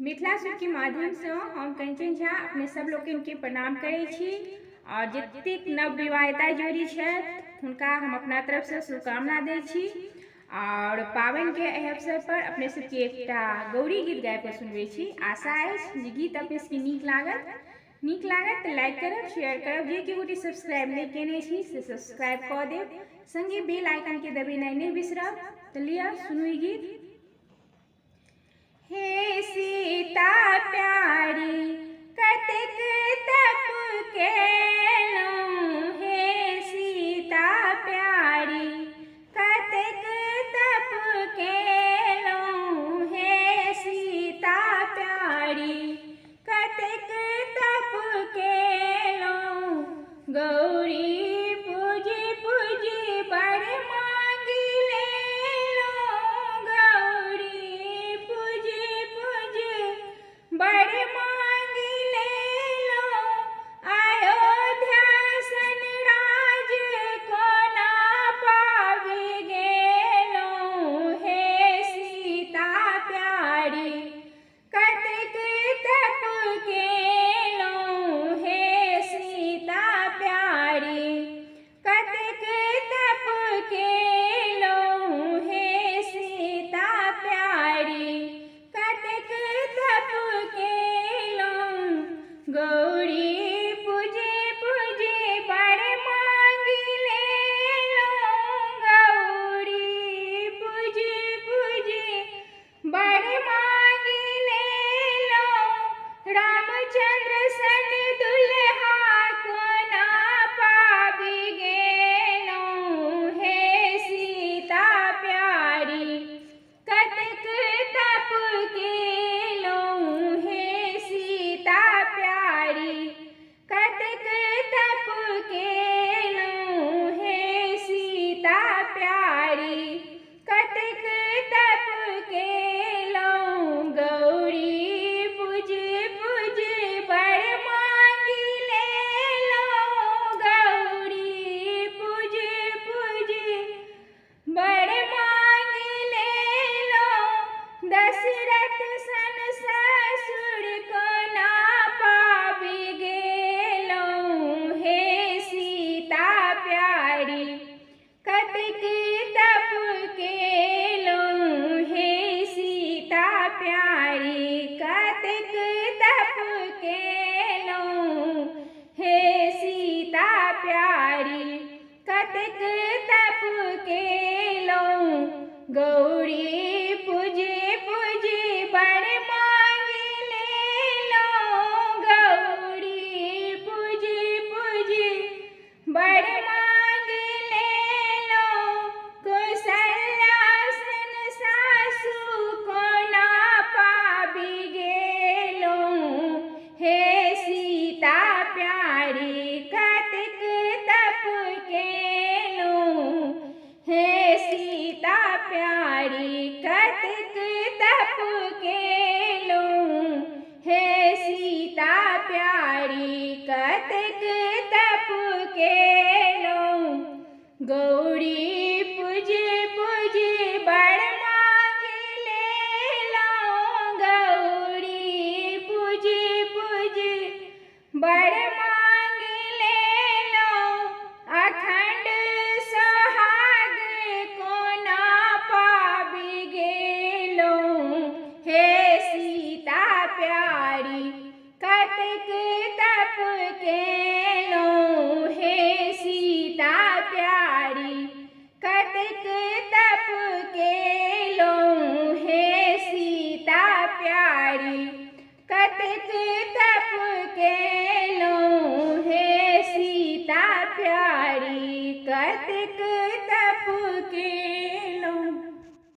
मिथिला सुर के माध्यम से हम कंचन झा अपने सब लोग के प्रणाम करे छी और जतेक नवविवाहिता जोड़ी हुनका हम अपना तरफ से शुभकामना दे छी। और पावन के एह अवसर पर अपने सबके एकटा गौरी गीत गाय पर सुनबे छी। आशा है जे गीत अपने सबके नीक लागत तो लाइक करब, शेयर करब, जे केहू सब्सक्राइब नहीं केने छी से सब्सक्राइब कर देब, संगे बेल आइकन के दबेनाइ नहीं बिसरब। तो लिया सुनू ई गीत। हे सीता प्यारी कतेक तप केलहुँ, हे सीता प्यारी कतेक तप केलहुँ, हे सीता प्यारी कतेक तप केलहुँ। गौरी पूजी पूजी बड़ मांगी लेलहुँ, गौरी पूजी पूजी बड़ मांगी लेलहुँ। अयोध्या सन राज कोना पाबि गेलहुँ, हे सीता प्यारी कतेक तप केलहुँ, हे सीता प्यारी कतेक तप केलहुँ, हे सीता प्यारी कतेक तप केलहुँ। गौरी पूजी पूजी बड़ मांगी लेलहुँ, गौरी पूजी पूजी बड़ मांगी लेलहुँ। रामचंद्र सन दुल्हा कोना पाबि गेलहुँ, हे सीता प्यारी कतेक तप केलहुँ, हे सीता प्यारी कतेक तप केलहुँ, हे सीता प्यारी कतेक तप केलहुँ। गौरी पूजी पूजी बड़ मांगी लेलहुँ, गौरी पूजी पूजी बड़ मांगी लेलहुँ। दशरथ सन ससुर कोना पाबि गेलहुँ, हे सीता प्यारी कतेक तप केलहुँ, हे सीता प्यारी कतेक तप केलहुँ, हे सीता प्यारी कतेक तप केलहुँ। गौरी पूजी पूजी बड़ मांगी लेलहुँ, गौरी पूजी पूजी बड़ मांगी लेलहुँ। कौशल्या सन सासु कोना पाबि गेलहुँ, हे सीता प्यारी कतेक तप केलहुँ, हे सीता प्यारी कतेक तप केलहुँ, हे सीता प्यारी कतेक तप केलहुँ। गौरी पूजी पूजी बड़ मांगी लेलहुँ, गौरी पूजी पूजी बड़ मांगी लेलहुँ। अखंड सोहाग कोना पाबि गेलहुँ, हे सीता प्यारी कतेक तप केलहुँ, हे सीता प्यारी कतेक तप केलहुँ, हे सीता प्यारी कतेक तप केलहुँ, हे सीता प्यारी कतेक तप केलहुँ।